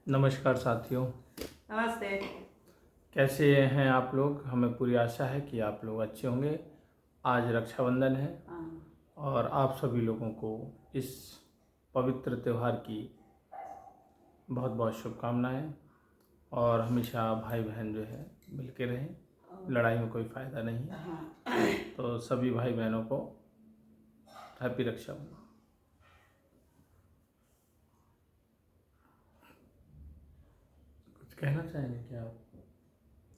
नमस्कार साथियों। नमस्ते। कैसे हैं आप लोग? हमें पूरी आशा है कि आप लोग अच्छे होंगे। आज रक्षाबंधन है हाँ, और आप सभी लोगों को इस पवित्र त्यौहार की बहुत बहुत शुभकामनाएं। और हमेशा भाई बहन जो है मिल के रहें, लड़ाई में कोई फ़ायदा नहीं है। हाँ। तो सभी भाई बहनों को हैप्पी रक्षाबंधन। कुछ कहना चाहेंगे क्या आप?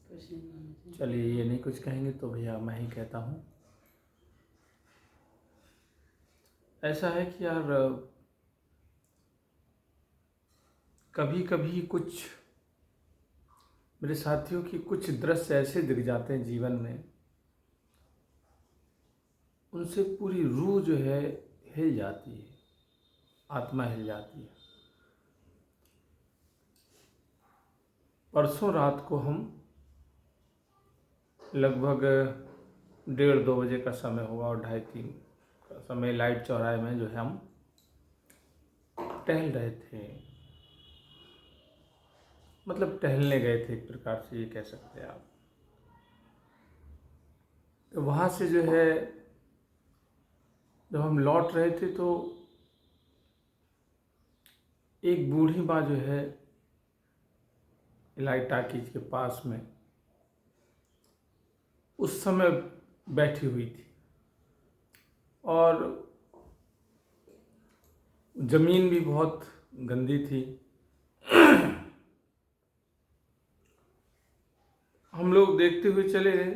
कुछ नहीं बोलना चाहिए। चलिए, ये नहीं कुछ कहेंगे तो भैया मैं ही कहता हूँ। ऐसा है कि यार कभी कभी कुछ मेरे साथियों की कुछ दृश्य ऐसे दिख जाते हैं जीवन में, उनसे पूरी रूह जो है हिल जाती है, आत्मा हिल जाती है। परसों रात को हम लगभग 1:30-2 बजे का समय होगा और 2:30-3 का समय लाइट चौराहे में जो है हम टहल रहे थे। मतलब टहलने गए थे, एक प्रकार से ये कह सकते हैं आप। तो वहाँ से जो है जब हम लौट रहे थे तो एक बूढ़ी माँ जो है इलाही टाकीज के पास में उस समय बैठी हुई थी और जमीन भी बहुत गंदी थी। हम लोग देखते हुए चले गए,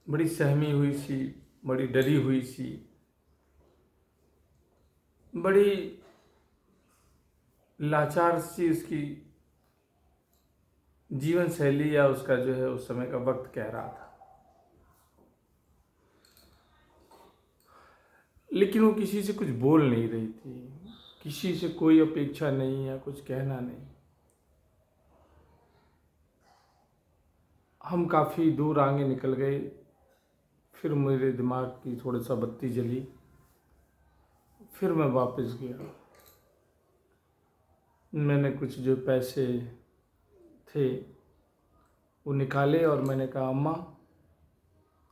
बड़ी सहमी हुई सी, बड़ी डरी हुई सी, बड़ी लाचार सी उसकी जीवन शैली या उसका जो है उस समय का वक्त कह रहा था। लेकिन वो किसी से कुछ बोल नहीं रही थी, किसी से कोई अपेक्षा नहीं या कुछ कहना नहीं। हम काफ़ी दूर आगे निकल गए, फिर मेरे दिमाग की थोड़ा सा बत्ती जली, फिर मैं वापस गया। मैंने कुछ जो पैसे थे वो निकाले और मैंने कहा अम्मा।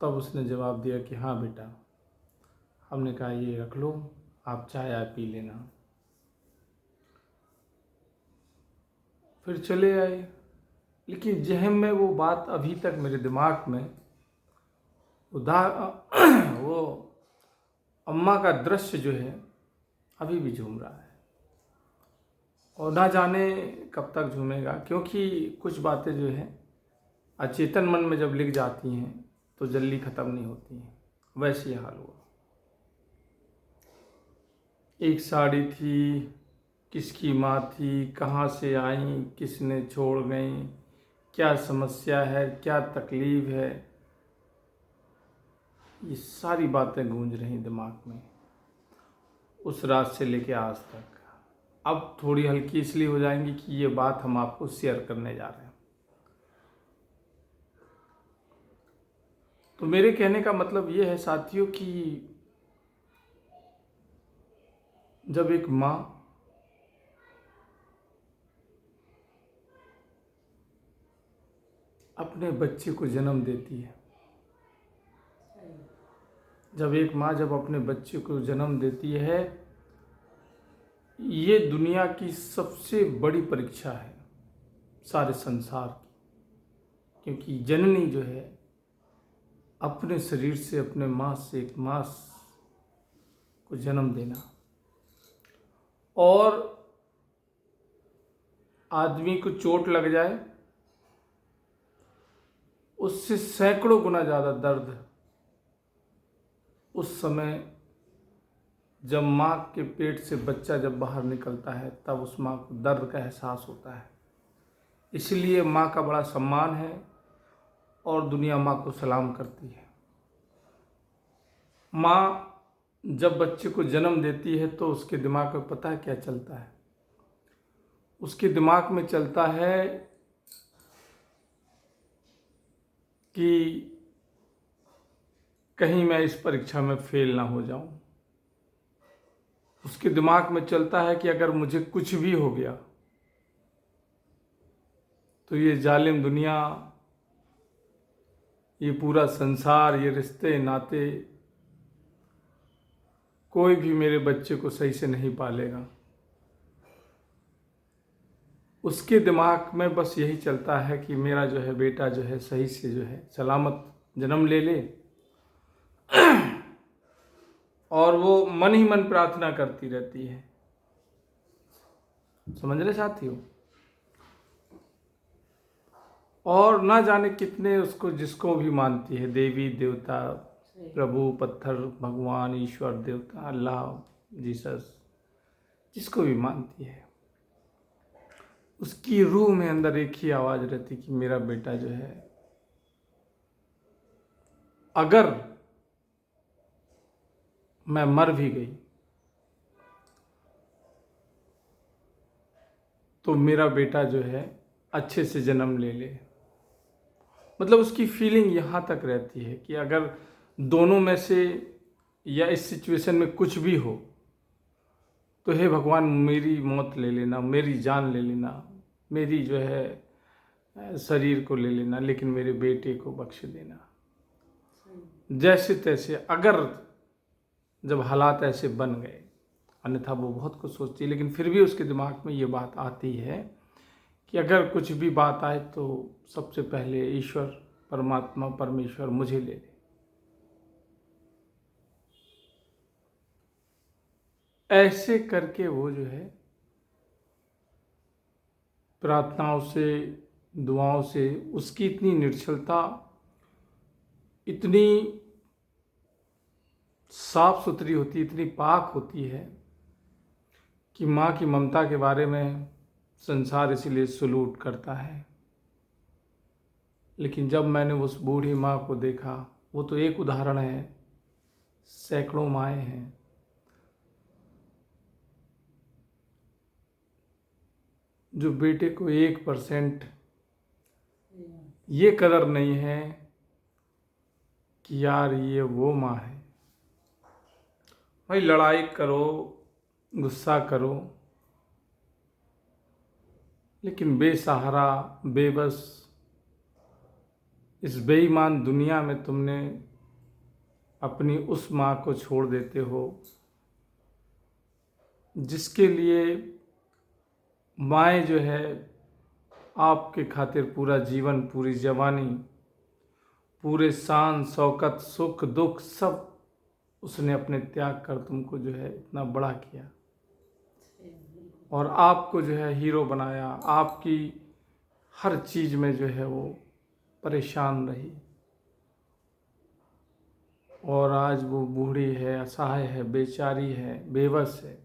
तब उसने जवाब दिया कि हाँ बेटा। हमने कहा ये रख लो, आप चाय आए पी लेना। फिर चले आए। लेकिन जहन में वो बात अभी तक मेरे दिमाग में वो अम्मा का दृश्य जो है अभी भी झूम रहा है और ना जाने कब तक झूमेगा, क्योंकि कुछ बातें जो हैं अचेतन मन में जब लिख जाती हैं तो जल्दी ख़त्म नहीं होती हैं। वैसे ही हाल हुआ। एक साड़ी थी, किसकी माँ थी, कहाँ से आई, किसने छोड़ गई, क्या समस्या है, क्या तकलीफ़ है, ये सारी बातें गूंज रही दिमाग में उस रात से लेके आज तक। अब थोड़ी हल्की इसलिए हो जाएंगी कि ये बात हम आपको शेयर करने जा रहे हैं। तो मेरे कहने का मतलब ये है साथियों कि जब एक माँ अपने बच्चे को जन्म देती है, जब एक माँ जब अपने बच्चे को जन्म देती है, ये दुनिया की सबसे बड़ी परीक्षा है सारे संसार की। क्योंकि जननी जो है अपने शरीर से, अपने माँ से एक मास को जन्म देना, और आदमी को चोट लग जाए उससे सैकड़ों गुना ज़्यादा दर्द उस समय जब माँ के पेट से बच्चा जब बाहर निकलता है, तब उस माँ को दर्द का एहसास होता है। इसलिए माँ का बड़ा सम्मान है और दुनिया माँ को सलाम करती है। माँ जब बच्चे को जन्म देती है तो उसके दिमाग में पता है क्या चलता है? उसके दिमाग में चलता है कि कहीं मैं इस परीक्षा में फेल ना हो जाऊं। उसके दिमाग में चलता है कि अगर मुझे कुछ भी हो गया तो ये जालिम दुनिया, ये पूरा संसार, ये रिश्ते नाते, कोई भी मेरे बच्चे को सही से नहीं पालेगा। उसके दिमाग में बस यही चलता है कि मेरा जो है बेटा जो है सही से जो है सलामत जन्म ले ले, और वो मन ही मन प्रार्थना करती रहती है। समझ रहे साथियों? और ना जाने कितने उसको जिसको भी मानती है, देवी देवता, प्रभु, पत्थर, भगवान, ईश्वर, देवता, अल्लाह, जीसस, जिसको भी मानती है, उसकी रूह में अंदर एक ही आवाज रहती कि मेरा बेटा जो है, अगर मैं मर भी गई तो मेरा बेटा जो है अच्छे से जन्म ले ले। मतलब उसकी फीलिंग यहाँ तक रहती है कि अगर दोनों में से या इस सिचुएशन में कुछ भी हो तो हे भगवान मेरी मौत ले लेना, मेरी जान ले लेना, मेरी जो है शरीर को ले लेना, लेकिन मेरे बेटे को बख्श देना। जैसे तैसे अगर जब हालात ऐसे बन गए, अन्यथा वो बहुत कुछ सोचती है, लेकिन फिर भी उसके दिमाग में ये बात आती है कि अगर कुछ भी बात आए तो सबसे पहले ईश्वर, परमात्मा, परमेश्वर मुझे ले ले। ऐसे करके वो जो है प्रार्थनाओं से, दुआओं से, उसकी इतनी निश्चलता, इतनी साफ सुथरी होती, इतनी पाक होती है कि माँ की ममता के बारे में संसार इसीलिए सलूट करता है। लेकिन जब मैंने उस बूढ़ी माँ को देखा, वो तो एक उदाहरण है, सैकड़ों माएँ हैं, जो बेटे को 1% ये कदर नहीं है कि यार ये वो माँ है। भाई लड़ाई करो, गुस्सा करो, लेकिन बेसहारा, बेबस, इस बेईमान दुनिया में तुमने अपनी उस माँ को छोड़ देते हो जिसके लिए माएँ जो है आपके खातिर पूरा जीवन, पूरी जवानी, पूरे शान शौकत, सुख दुख सब उसने अपने त्याग कर तुमको जो है इतना बड़ा किया और आपको जो है हीरो बनाया। आपकी हर चीज में जो है वो परेशान रही, और आज वो बूढ़ी है, असहाय है, बेचारी है, बेबस है।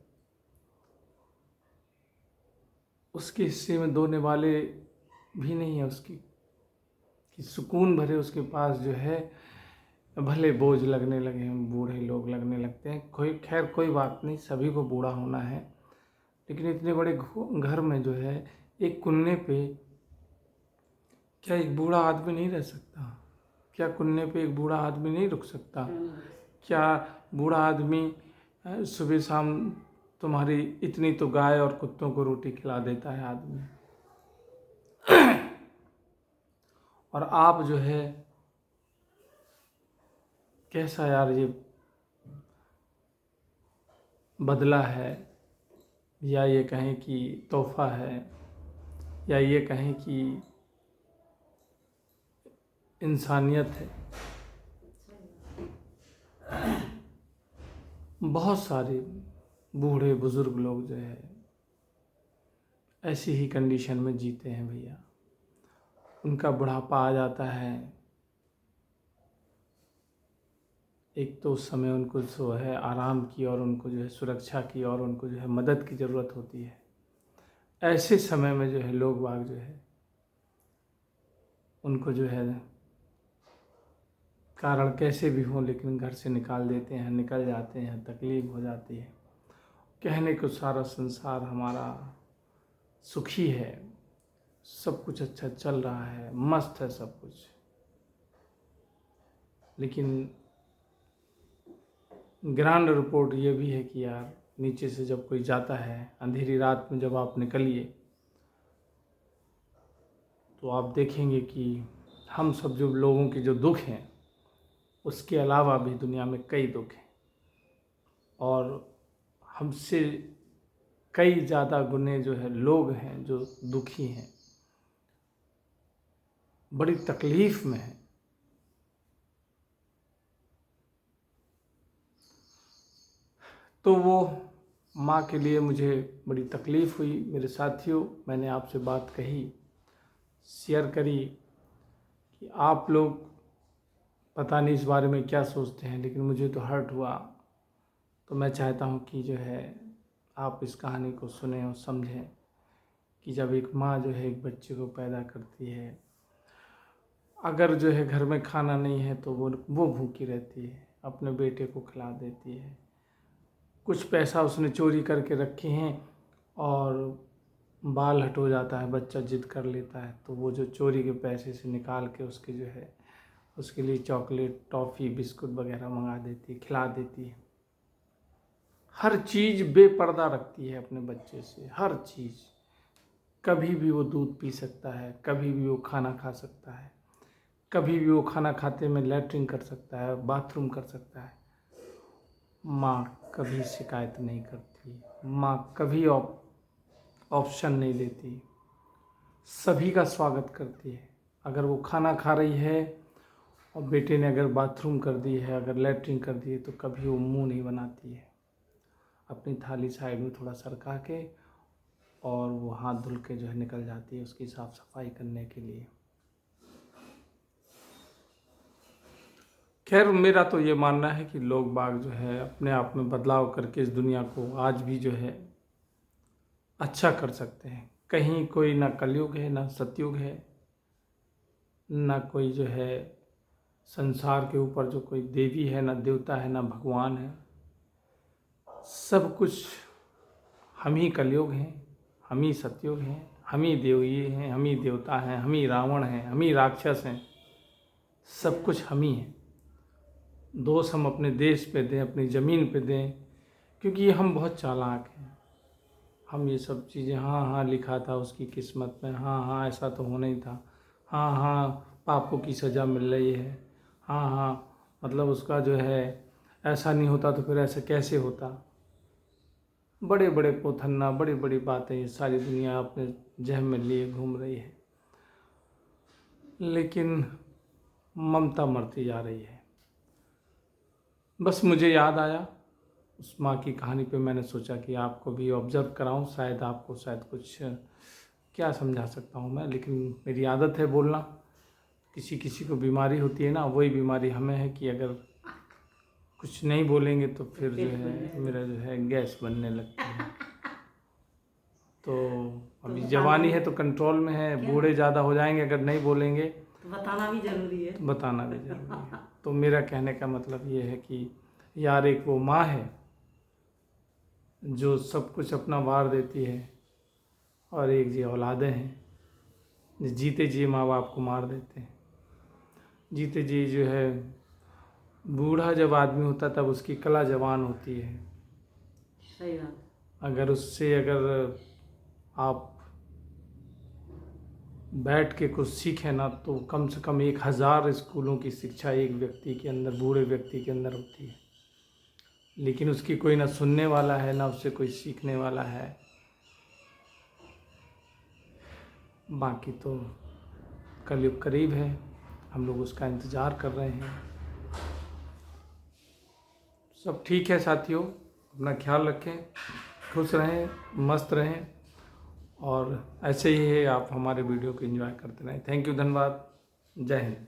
उसके हिस्से में दोने वाले भी नहीं है उसकी, कि सुकून भरे उसके पास जो है भले बोझ लगने लगे हैं, बूढ़े लोग लगने लगते हैं, कोई खैर कोई बात नहीं, सभी को बूढ़ा होना है, लेकिन इतने बड़े घर में जो है एक कुन्ने पे क्या एक बूढ़ा आदमी नहीं रह सकता? क्या कुन्ने पे एक बूढ़ा आदमी नहीं रुक सकता? क्या बूढ़ा आदमी सुबह शाम तुम्हारी इतनी तो गाय और कुत्तों को रोटी खिला देता है आदमी, और आप जो है कैसा यार ये बदला है, या ये कहें कि तोहफा है, या ये कहें कि इंसानियत है। बहुत सारे बूढ़े बुजुर्ग लोग जो है ऐसी ही कंडीशन में जीते हैं भैया। उनका बुढ़ापा आ जाता है, एक तो उस समय उनको जो है आराम की और उनको जो है सुरक्षा की और उनको जो है मदद की ज़रूरत होती है। ऐसे समय में जो है लोग बाग जो है उनको जो है कारण कैसे भी हो लेकिन घर से निकाल देते हैं, निकल जाते हैं, तकलीफ हो जाती है। कहने को सारा संसार हमारा सुखी है, सब कुछ अच्छा चल रहा है, मस्त है सब कुछ, लेकिन ग्रांड रिपोर्ट ये भी है कि यार नीचे से जब कोई जाता है, अंधेरी रात में जब आप निकलिए तो आप देखेंगे कि हम सब जो लोगों के जो दुख हैं उसके अलावा भी दुनिया में कई दुख हैं और हमसे कई ज़्यादा गुने जो है लोग हैं जो दुखी हैं, बड़ी तकलीफ़ में हैं। तो वो माँ के लिए मुझे बड़ी तकलीफ़ हुई। मेरे साथियों, मैंने आपसे बात कही, शेयर करी कि आप लोग पता नहीं इस बारे में क्या सोचते हैं, लेकिन मुझे तो हर्ट हुआ। तो मैं चाहता हूँ कि जो है आप इस कहानी को सुनें और समझें कि जब एक माँ जो है एक बच्चे को पैदा करती है, अगर जो है घर में खाना नहीं है तो वो भूखी रहती है, अपने बेटे को खिला देती है। कुछ पैसा उसने चोरी करके रखे हैं और बाल हट हो जाता है, बच्चा जिद कर लेता है, तो वो जो चोरी के पैसे से निकाल के उसके जो है उसके लिए चॉकलेट, टॉफ़ी, बिस्कुट वगैरह मंगा देती है, खिला देती है। हर चीज़ बेपर्दा रखती है अपने बच्चे से, हर चीज़। कभी भी वो दूध पी सकता है, कभी भी वो खाना खा सकता है, कभी भी वो खाना खाते में लैट्रिन कर सकता है, बाथरूम कर सकता है। माँ कभी शिकायत नहीं करती, माँ कभी ऑप्शन नहीं देती, सभी का स्वागत करती है। अगर वो खाना खा रही है और बेटे ने अगर बाथरूम कर दी है, अगर लैट्रिन कर दी है, तो कभी वो मुंह नहीं बनाती है। अपनी थाली साइड में थोड़ा सरका के और वो हाथ धुल के जो है निकल जाती है उसकी साफ़ सफाई करने के लिए। खैर, मेरा तो ये मानना है कि लोग बाग जो है अपने आप में बदलाव करके इस दुनिया को आज भी जो है अच्छा कर सकते हैं। कहीं कोई ना कलयुग है, ना सतयुग है, ना कोई जो है संसार के ऊपर जो कोई देवी है, ना देवता है, ना भगवान है। सब कुछ हम ही कलयुग हैं, हम ही सतयुग हैं, हम ही देवी हैं, हम ही देवता हैं, हम ही रावण हैं, हम ही राक्षस हैं। सब कुछ हम ही हैं। दोष हम अपने देश पे दें, अपनी ज़मीन पे दें, क्योंकि हम बहुत चालाक हैं। हम ये सब चीज़ें हाँ लिखा था उसकी किस्मत में, हाँ ऐसा तो होना ही था, हाँ पापों की सज़ा मिल रही है, हाँ मतलब उसका जो है ऐसा नहीं होता तो फिर ऐसा कैसे होता। बड़े बड़े पोथन्ना, बड़ी बड़ी बातें ये सारी दुनिया अपने जहन में लिए घूम रही है, लेकिन ममता मरती जा रही है। बस मुझे याद आया उस माँ की कहानी पे, मैंने सोचा कि आपको भी ऑब्ज़र्व कराऊं, शायद आपको कुछ क्या समझा सकता हूँ मैं। लेकिन मेरी आदत है बोलना, किसी को बीमारी होती है ना, वही बीमारी हमें है कि अगर कुछ नहीं बोलेंगे तो फिर जो है मेरा जो है गैस बनने लगती है। तो अभी जवानी है तो कंट्रोल में है, बूढ़े ज़्यादा हो जाएंगे अगर नहीं बोलेंगे तो बताना भी ज़रूरी है। तो मेरा कहने का मतलब ये है कि यार, एक वो माँ है जो सब कुछ अपना वार देती है, और एक जी औलादें हैं जो जीते जी माँ बाप को मार देते हैं। जीते जी जो है बूढ़ा जब आदमी होता तब उसकी कला जवान होती है। सही बात। अगर आप बैठ के कुछ सीखें ना, तो कम से कम 1000 स्कूलों की शिक्षा एक व्यक्ति के अंदर, बूढ़े व्यक्ति के अंदर होती है। लेकिन उसकी कोई ना सुनने वाला है, ना उससे कोई सीखने वाला है। बाकी तो कलयुग करीब है, हम लोग उसका इंतज़ार कर रहे हैं। सब ठीक है साथियों, अपना ख्याल रखें, खुश रहें, मस्त रहें, और ऐसे ही आप हमारे वीडियो को एंजॉय करते रहें। थैंक यू, धन्यवाद, जय हिंद।